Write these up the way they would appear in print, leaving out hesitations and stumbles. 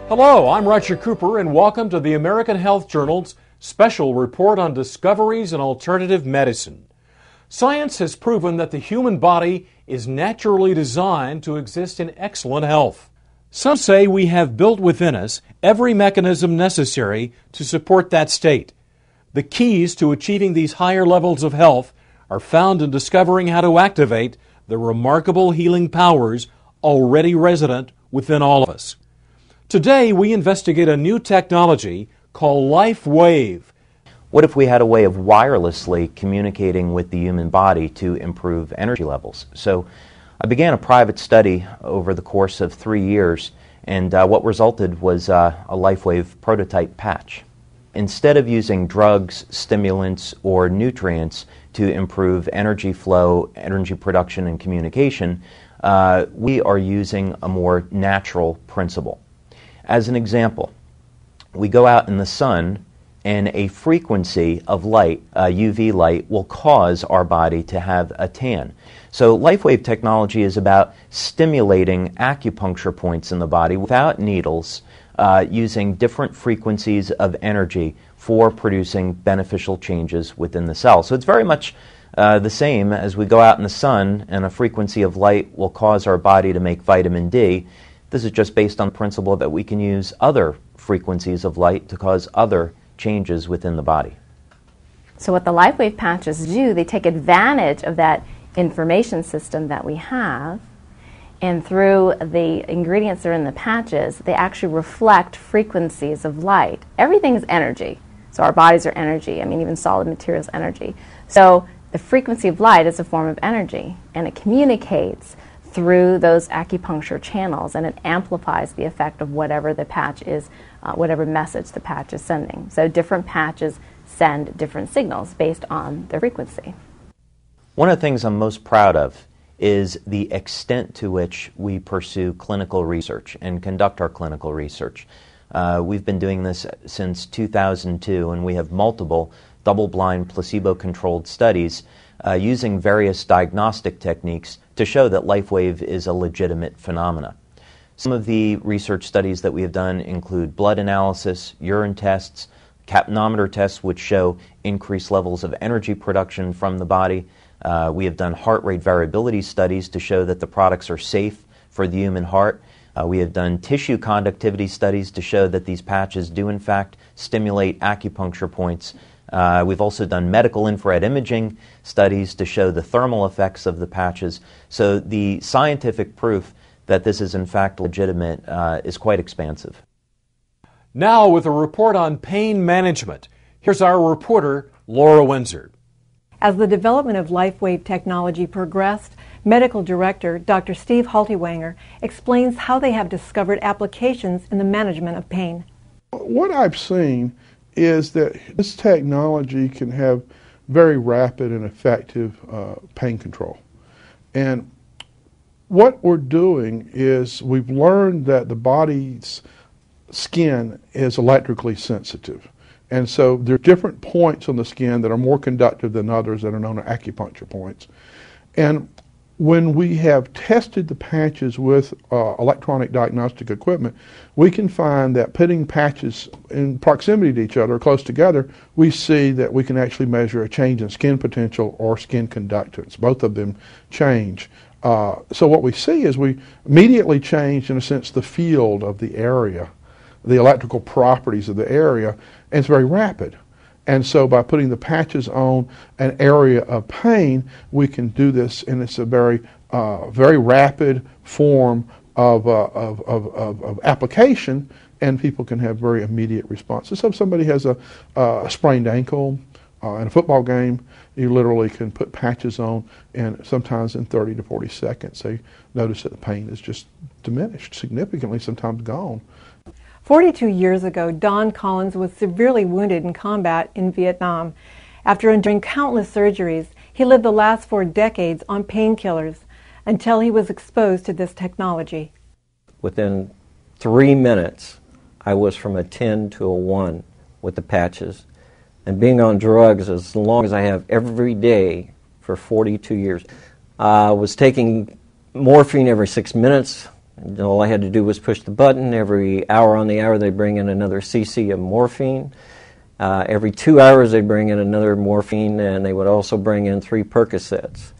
Hello, I'm Roger Cooper, and welcome to the American Health Journal's special report on discoveries in alternative medicine. Science has proven that the human body is naturally designed to exist in excellent health. Some say we have built within us every mechanism necessary to support that state. The keys to achieving these higher levels of health are found in discovering how to activate the remarkable healing powers already resident within all of us. Today, we investigate a new technology called Lifewave. What if we had a way of wirelessly communicating with the human body to improve energy levels? So I began a private study over the course of 3 years, and what resulted was a Lifewave prototype patch. Instead of using drugs, stimulants, or nutrients to improve energy flow, energy production, and communication, we are using a more natural principle. As an example, we go out in the sun and a frequency of light, UV light, will cause our body to have a tan. So Lifewave technology is about stimulating acupuncture points in the body without needles, using different frequencies of energy for producing beneficial changes within the cell. So it's very much the same as we go out in the sun and a frequency of light will cause our body to make vitamin D. This is just based on the principle that we can use other frequencies of light to cause other changes within the body. So what the Lifewave patches do, they take advantage of that information system that we have, and through the ingredients that are in the patches, they actually reflect frequencies of light. Everything is energy. So our bodies are energy. I mean, even solid materials energy. So the frequency of light is a form of energy, and it communicates through those acupuncture channels, and it amplifies the effect of whatever the patch is, whatever message the patch is sending. So different patches send different signals based on their frequency. One of the things I'm most proud of is the extent to which we pursue clinical research and conduct our clinical research. We've been doing this since 2002, and we have multiple double-blind, placebo-controlled studies using various diagnostic techniques to show that Lifewave is a legitimate phenomena. Some of the research studies that we have done include blood analysis, urine tests, capnometer tests which show increased levels of energy production from the body. We have done heart rate variability studies to show that the products are safe for the human heart. We have done tissue conductivity studies to show that these patches do in fact stimulate acupuncture points. We've also done medical infrared imaging studies to show the thermal effects of the patches. So the scientific proof that this is in fact legitimate is quite expansive. Now with a report on pain management, here's our reporter, Laura Windsor. As the development of Lifewave technology progressed, Medical Director Dr. Steve Haltiwanger explains how they have discovered applications in the management of pain. What I've seen is that this technology can have very rapid and effective pain control. And what we're doing is we've learned that the body's skin is electrically sensitive. And so there are different points on the skin that are more conductive than others that are known as acupuncture points. And when we have tested the patches with electronic diagnostic equipment, we can find that putting patches in proximity to each other, close together, we see that we can actually measure a change in skin potential or skin conductance. Both of them change. So what we see is we immediately change, in a sense, the field of the area, the electrical properties of the area, and it's very rapid. And so by putting the patches on an area of pain, we can do this, and it's a very rapid form of application, and people can have very immediate responses. So if somebody has a sprained ankle in a football game, you literally can put patches on, and sometimes in 30 to 40 seconds, they notice that the pain is just diminished significantly, sometimes gone. 42 years ago, Don Collins was severely wounded in combat in Vietnam. After enduring countless surgeries, he lived the last 4 decades on painkillers until he was exposed to this technology. Within 3 minutes, I was from a 10 to a 1 with the patches. And being on drugs as long as I have every day for 42 years, I was taking morphine every 6 minutes, And all I had to do was push the button. Every hour on the hour, they bring in another cc of morphine. Every 2 hours, they bring in another morphine, and they would also bring in 3 Percocets.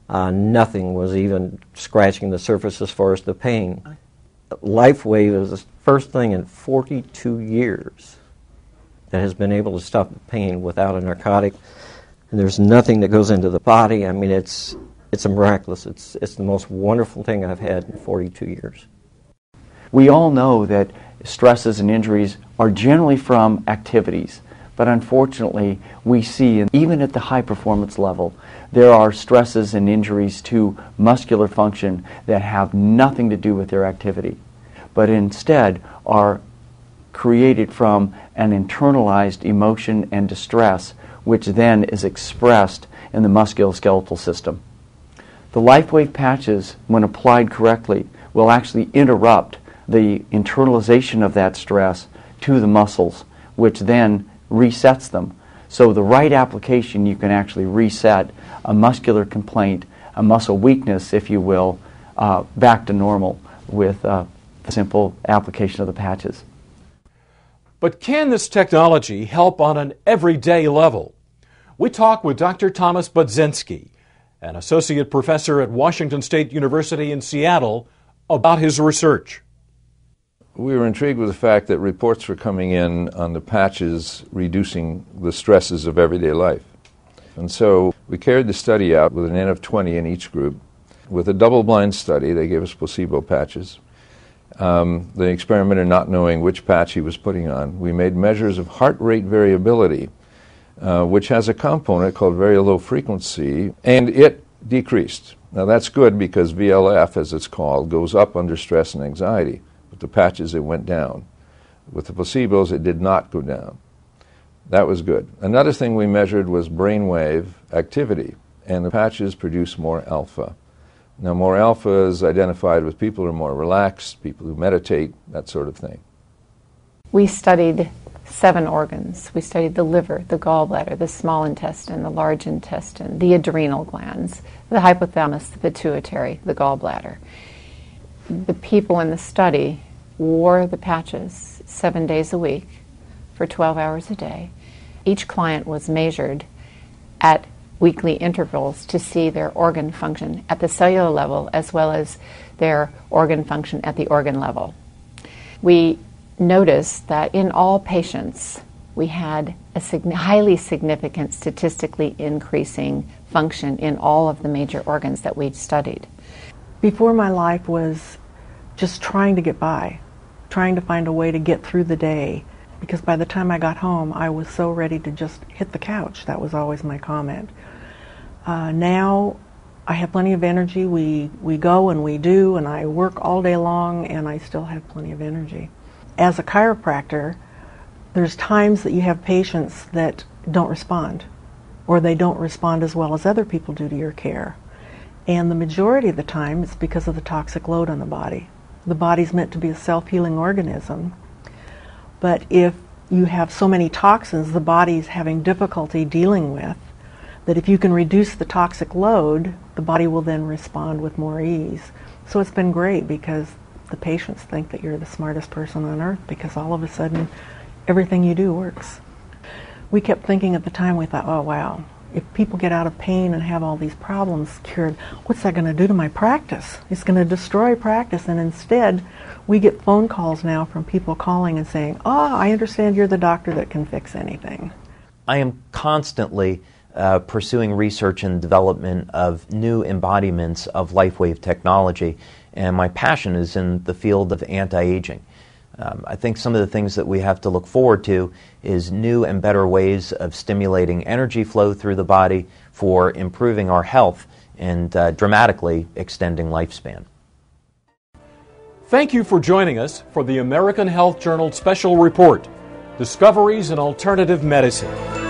Nothing was even scratching the surface as far as the pain. Lifewave is the first thing in 42 years that has been able to stop the pain without a narcotic. And there's nothing that goes into the body. I mean, it's a miraculous. It's the most wonderful thing I've had in 42 years. We all know that stresses and injuries are generally from activities, but unfortunately we see, even at the high performance level, there are stresses and injuries to muscular function that have nothing to do with their activity, but instead are created from an internalized emotion and distress, which then is expressed in the musculoskeletal system. The Lifewave patches, when applied correctly, will actually interrupt the internalization of that stress to the muscles, which then resets them. So the right application, you can actually reset a muscular complaint, a muscle weakness, if you will, back to normal with the simple application of the patches. But can this technology help on an everyday level? We talk with Dr. Thomas Budzinski, an associate professor at Washington State University in Seattle, about his research. We were intrigued with the fact that reports were coming in on the patches reducing the stresses of everyday life. And so we carried the study out with an N of 20 in each group. With a double-blind study, they gave us placebo patches. The experimenter not knowing which patch he was putting on. We made measures of heart rate variability, which has a component called very low frequency, and it decreased. Now that's good because VLF, as it's called, goes up under stress and anxiety. With the patches, it went down. With the placebos, it did not go down. That was good. Another thing we measured was brainwave activity, and the patches produce more alpha. Now, more alpha is identified with people who are more relaxed, people who meditate, that sort of thing. We studied 7 organs. We studied the liver, the gallbladder, the small intestine, the large intestine, the adrenal glands, the hypothalamus, the pituitary, the gallbladder. The people in the study wore the patches 7 days a week for 12 hours a day. Each client was measured at weekly intervals to see their organ function at the cellular level as well as their organ function at the organ level. We noticed that in all patients we had a highly significant statistically increasing function in all of the major organs that we'd studied. Before, my life was just trying to get by, trying to find a way to get through the day, because by the time I got home I was so ready to just hit the couch. That was always my comment. Now I have plenty of energy. We go and we do, and I work all day long, and I still have plenty of energy. As a chiropractor, there's times that you have patients that don't respond, or they don't respond as well as other people do to your care. And the majority of the time it's because of the toxic load on the body. The body's meant to be a self-healing organism, but if you have so many toxins the body's having difficulty dealing with, that if you can reduce the toxic load, the body will then respond with more ease. So it's been great because the patients think that you're the smartest person on earth because all of a sudden everything you do works. We kept thinking at the time, we thought, oh wow, if people get out of pain and have all these problems cured, what's that going to do to my practice? It's going to destroy practice. And instead, we get phone calls now from people calling and saying, oh, I understand you're the doctor that can fix anything. I am constantly pursuing research and development of new embodiments of Lifewave technology, and my passion is in the field of anti-aging. I think some of the things that we have to look forward to is new and better ways of stimulating energy flow through the body for improving our health and dramatically extending lifespan. Thank you for joining us for the American Health Journal Special Report, Discoveries in Alternative Medicine.